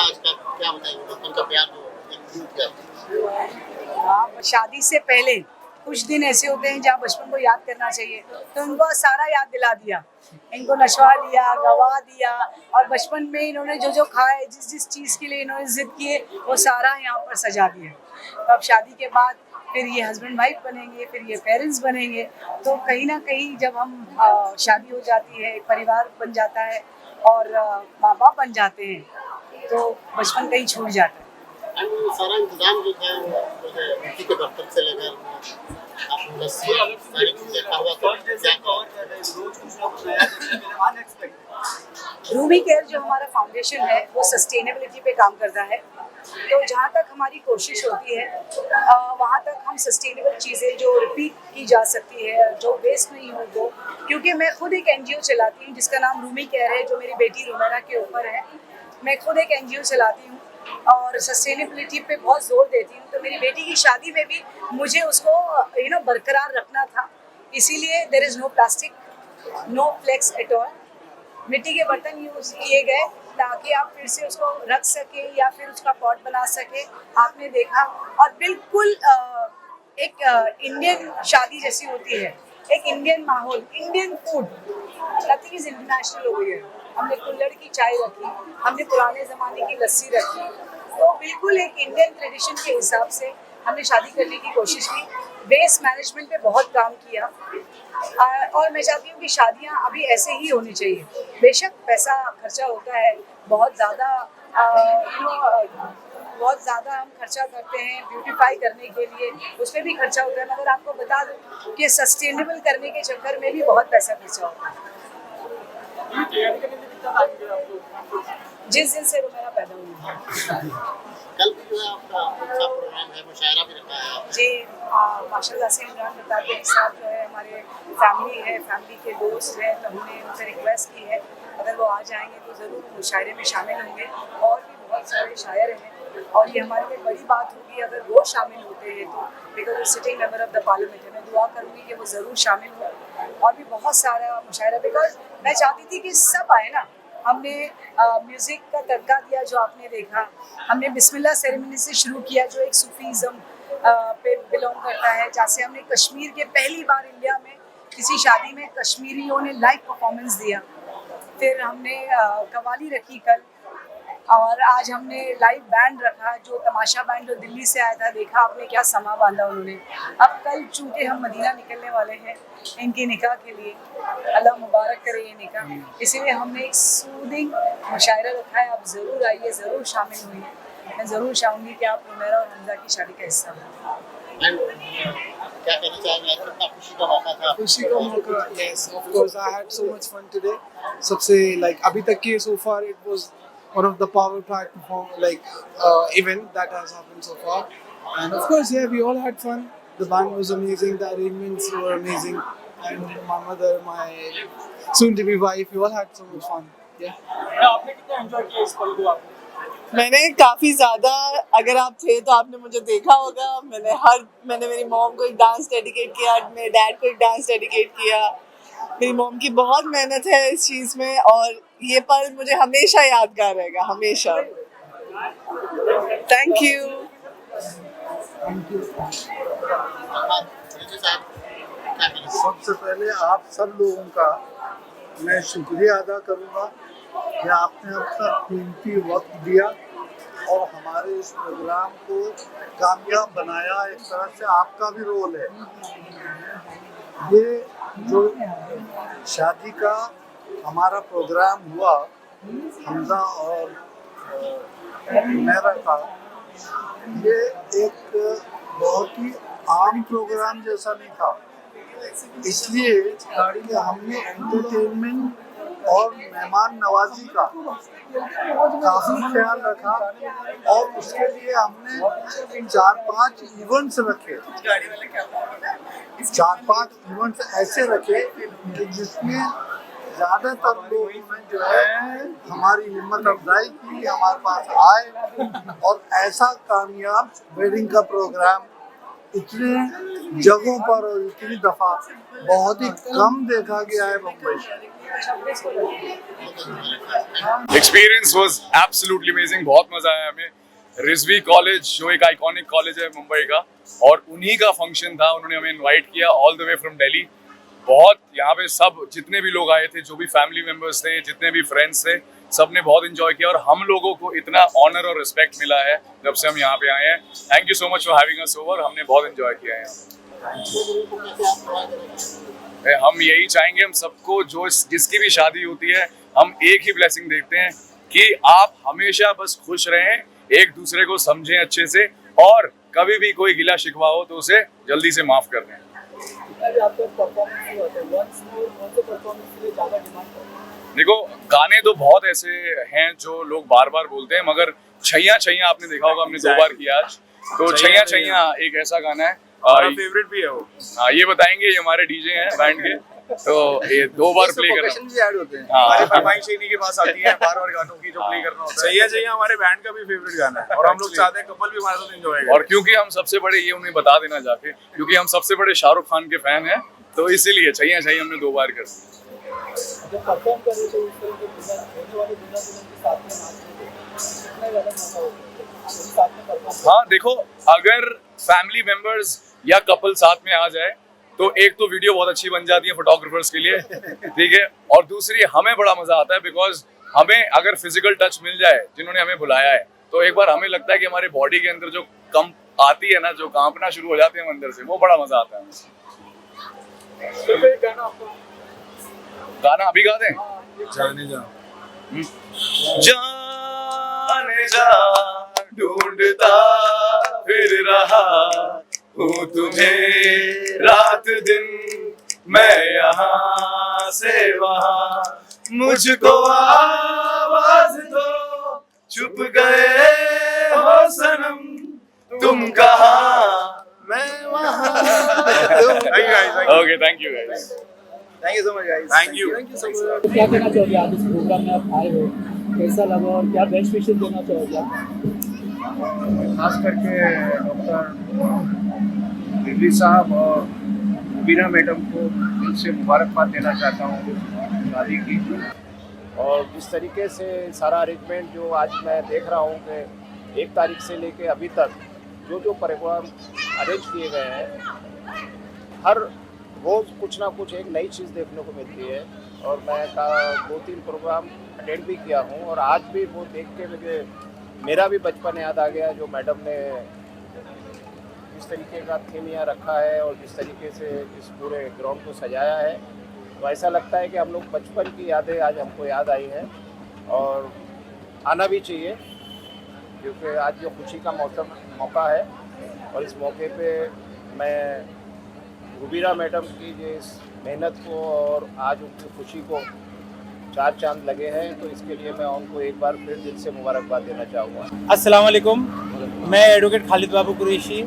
आज का क्या बताएंगे बचपन का प्यार जो एक टूट गया? हाँ, शादी से पहले कुछ दिन ऐसे होते हैं जहाँ बचपन को याद करना चाहिए, तो इनको सारा याद दिला दिया, इनको नशवा दिया, गवा दिया, और बचपन में इन्होंने जो जो खाए, जिस जिस चीज़ के लिए इन्होंने जिद किए, वो सारा यहाँ पर सजा दिया। तो अब शादी के बाद फिर ये हस्बैंड वाइफ बनेंगे, फिर ये पेरेंट्स बनेंगे, तो कहीं ना कहीं जब हम शादी हो जाती है, परिवार बन जाता है और माँ बाप बन जाते हैं, तो बचपन कहीं छूट जाता है। सारा इंतजाम जो था जो है मिट्टी के बर्तन से लेकर आप लस्सी सारी चीजें खावा रूमी केयर जो हमारा फाउंडेशन है वो सस्टेनेबिलिटी पे काम करता है, तो जहाँ तक हमारी कोशिश होती है वहाँ तक हम सस्टेनेबल चीज़ें जो रिपीट की जा सकती है, जो वेस्ट नहीं हो वो, क्योंकि मैं खुद एक एनजीओ चलाती हूँ जिसका नाम रूमी केयर है, जो मेरी बेटी रुमेरा के ऊपर है। मैं खुद एक एनजीओ चलाती हूँ और सस्टेनेबिलिटी पे बहुत जोर देती हूँ, तो मेरी बेटी की शादी में भी मुझे उसको बरकरार रखना था, इसीलिए there is no plastic, no flex at all. मिट्टी के बर्तन यूज़ किए गए ताकि आप फिर से उसको रख सके या फिर उसका पॉट बना सके, आपने देखा। और बिल्कुल एक इंडियन शादी जैसी होती है, एक इंडियन माहौल, Indian food, nothing is international हो गई है। हमने कुल्हड़ की चाय रखी, हमने पुराने ज़माने की लस्सी रखी, तो बिल्कुल एक इंडियन ट्रेडिशन के हिसाब से हमने शादी करने की कोशिश की। वेस्ट मैनेजमेंट पे बहुत काम किया और मैं चाहती हूँ कि शादियाँ अभी ऐसे ही होनी चाहिए। बेशक पैसा खर्चा होता है, बहुत ज़्यादा बहुत ज़्यादा हम खर्चा करते हैं ब्यूटीफाई करने के लिए, उसमें भी खर्चा होता है, मगर आपको बता दूँ कि सस्टेनेबल करने के चक्कर में भी बहुत पैसा खर्चा होता है। जिस दिन से रुमेरा पैदा हुई कल भी जो है आपका अच्छा प्रोग्राम है, मुशायरा भी रखा है आपने। जी, माशाल्लाह से इमरान बताते के साथ जो है हमारे फैमिली है, फैमिली के दोस्त हैं, तो हमने उनसे रिक्वेस्ट की है अगर वो आ जाएंगे तो ज़रूर मुशायरे में शामिल होंगे, और भी बहुत सारे शायर हैं और ये हमारे लिए बड़ी बात होगी अगर वो शामिल होते हैं तो, बिकॉज वो sitting member of the parliament है। मैं दुआ करूँगी कि वो ज़रूर शामिल हो, और भी बहुत सारा मुशायरा, बिकॉज मैं चाहती थी कि सब आए ना। हमने म्यूज़िक का तड़का दिया जो आपने देखा, हमने बिस्मिल्लाह सेरेमनी से शुरू किया जो एक सूफीज़म पे बिलोंग करता है, जैसे हमने कश्मीर के पहली बार इंडिया में किसी शादी में कश्मीरियों ने लाइव परफॉर्मेंस दिया, फिर हमने कवाली रखी कल, और आज हमने लाइव बैंड रखा, जो तमाशा बैंड जो दिल्ली से आया था, देखा आपने क्या समा बांधा उन्होंने। अब कल चूँकि हम मदीना निकलने वाले हैं इनकी निकाह के लिए, अल्लाह मुबारक करे ये निकाह, इसीलिए हमने एक सूदिंग मुशायरा रखा है। आप ज़रूर आइए, ज़रूर शामिल होइए, मैं ज़रूर चाहूँगी कि आप रुमेरा और हमजा की शादी का हिस्सा हों। क्या कहना चाहेंगे, कितना खुशी का मौका था? खुशी का मौका, yes, of course, I had so much fun today. सबसे अभी तक के so far it was one of the power pack event that has happened so far, and of course we all had fun. The band was amazing, the arrangements were amazing, and my mother, my soon to be wife, we all had so much fun. आपने कितना enjoy किया इस पल को? आपने मैंने काफ़ी ज़्यादा, अगर आप थे तो आपने मुझे देखा होगा, मैंने मेरी मॉम को एक डांस डेडिकेट किया, मेरे डैड को एक डांस डेडिकेट किया। मेरी मॉम की बहुत मेहनत है इस चीज़ में, और ये पल मुझे हमेशा यादगार रहेगा, हमेशा। Thank you. सबसे पहले आप सब लोगों का मैं शुक्रिया अदा करूँगा कि आपने अपना कीमती वक्त दिया और हमारे इस प्रोग्राम को कामयाब बनाया। एक तरह से आपका भी रोल है। ये जो शादी का हमारा प्रोग्राम हुआ हमजा और मेरा का, ये एक बहुत ही आम प्रोग्राम जैसा नहीं था, इसलिए कि हमने एंटरटेनमेंट और मेहमान नवाजी का काफ़ी ख्याल रखा, और उसके लिए हमने 4-5 इवेंट्स रखे। 4-5 इवेंट्स ऐसे रखे कि जिसमें ज़्यादातर लोगों ने जो है हमारी हिम्मत अफजाई की, हमारे पास आए, और ऐसा कामयाब वेडिंग का प्रोग्राम इतने जगहों पर और इतनी दफ़ा बहुत ही कम देखा गया है मुंबई। कुछ ना कुछ को एक्सपीरियंस वाज एब्सोल्युटली अमेजिंग, बहुत मजा आया हमें। रिजवी कॉलेज जो एक आइकॉनिक कॉलेज है मुंबई का, और उन्हीं का फंक्शन था, उन्होंने हमें इनवाइट किया all the way from Delhi. बहुत यहाँ पे सब जितने भी लोग आए थे, जो भी फैमिली मेंबर्स थे, जितने भी फ्रेंड्स थे, सब ने बहुत एंजॉय किया, और हम लोगों को इतना ऑनर और रिस्पेक्ट मिला है जब से हम यहाँ पे आए हैं। Thank you so much for having us over, हमने बहुत एंजॉय किया है यहाँ। हम यही चाहेंगे, हम सबको जो जिसकी भी शादी होती है, हम एक ही ब्लेसिंग देखते हैं कि आप हमेशा बस खुश रहें, एक दूसरे को समझें अच्छे से, और कभी भी कोई गिला शिकवा हो तो उसे जल्दी से माफ कर दें। देखो, गाने तो बहुत ऐसे हैं जो लोग बार बार बोलते हैं, मगर छैया छैया आपने देखा होगा, हमने 2 बार किया आज। तो छैया छैया एक ऐसा गाना है, फेवरेट भी है वो। हाँ, ये बताएंगे, ये हमारे डीजे हैं बैंड के, तो ये 2 बार प्ले करना। भी ऐड होते हैं। हमारे फरमाइश इन्हीं के पास आती है बार-बार गानों की जो प्ले करना होता है। सही है, हमारे बैंड का भी फेवरेट गाना है, और हम लोग चाहते हैं कपल भी हमारे साथ एंजॉय करें। और क्योंकि हम सबसे बड़े, ये उन्हें बता देना जाके, क्योंकि हम सबसे बड़े शाहरुख खान के फैन हैं, तो इसीलिए छैया छैया हमने 2 बार कर दी। जब परफॉर्म कर रहे थे उस तरह के होने वाले दुल्हा दुल्हन के साथ में नाचने कितना ज़्यादा मजा होता है साथ में परफॉर्म। हाँ देखो, अगर फैमिली मेंबर्स या कपल साथ में आ जाए तो एक तो वीडियो बहुत अच्छी बन जाती है फोटोग्राफर्स के लिए, ठीक है, और दूसरी हमें बड़ा मजा आता है, बिकॉज हमें अगर फिजिकल टच मिल जाए जिन्होंने हमें बुलाया है, तो एक बार हमें लगता है कि हमारे बॉडी के अंदर जो कंप आती है ना, जो कांपना शुरू हो जाते हैं अंदर से, वो बड़ा मजा आता है। तो फिर गाना आपको गाना अभी गा दें? जाने जा जाने जा ढूंढता फिर रहा हूँ तुम्हें रात दिन, मैं यहाँ से वहाँ, मुझको आवाज दो, चुप गए हो सनम, तुम कहाँ मैं वहाँ। Okay, thank you guys, thank you so much guys, thank you so much. क्या कहना चाहोगे आप इस प्रोग्राम में आप आए हो, कैसा लगा और क्या बेस्ट विशेष देना चाहोगे आप? खास करके डॉक्टर रिजवी साहब और बीना मैडम को दिल से मुबारकबाद देना चाहता हूँ शादी की। और जिस तरीके से सारा अरेंजमेंट जो आज मैं देख रहा हूँ कि 1 तारीख से लेके अभी तक जो जो प्रोग्राम अरेंज किए गए हैं, हर रोज़ कुछ ना कुछ एक नई चीज़ देखने को मिलती है। और मैं 2-3 प्रोग्राम अटेंड भी किया हूँ, और आज भी वो देख के मुझे मेरा भी बचपन याद आ गया, जो मैडम ने जिस तरीके का थीम यहाँ रखा है और जिस तरीके से इस पूरे ग्राउंड को सजाया है, तो ऐसा लगता है कि हम लोग बचपन की यादें आज हमको याद आई हैं, और आना भी चाहिए, क्योंकि आज जो खुशी का मौका है, और इस मौके पे मैं रुबीना मैडम की जिस मेहनत को और आज उनकी खुशी को 4 चांद लगे हैं, तो इसके लिए मैं उनको एक बार फिर दिल से मुबारकबाद देना चाहूँगा। अस्सलाम वालेकुम, मैं advocate Khalid Babu Qureshi,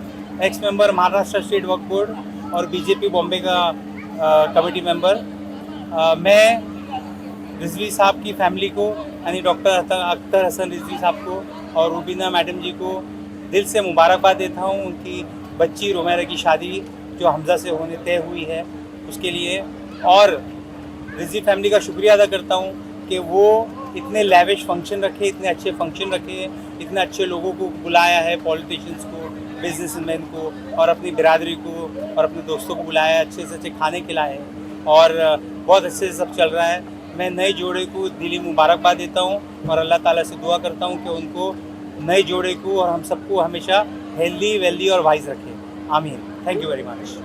ex member Maharashtra state Waqf board और बीजेपी बॉम्बे का कमेटी मेंबर। मैं रिजवी साहब की फैमिली को, यानी डॉक्टर अख्तर हसन रिजवी साहब को और रुबीना मैडम जी को दिल से मुबारकबाद देता हूँ। उनकी बच्ची रोमेरा की शादी जो हमजा से होने तय हुई है उसके लिए, और रिजवी फैमिली का शुक्रिया अदा करता हूँ कि वो इतने लैविश फंक्शन रखे, इतने अच्छे फंक्शन रखे, इतने अच्छे लोगों को बुलाया है, पॉलिटिशियंस को, बिजनेसमैन को, और अपनी बिरादरी को और अपने दोस्तों को बुलाया है, अच्छे से अच्छे खाने खिलाए हैं, और बहुत अच्छे से सब चल रहा है। मैं नए जोड़े को दिली मुबारकबाद देता हूँ और अल्लाह ताला से दुआ करता हूँ कि उनको, नए जोड़े को और हम सबको हमेशा हेल्दी, वेल्दी और वाइज रखे। आमीन। Thank you very much.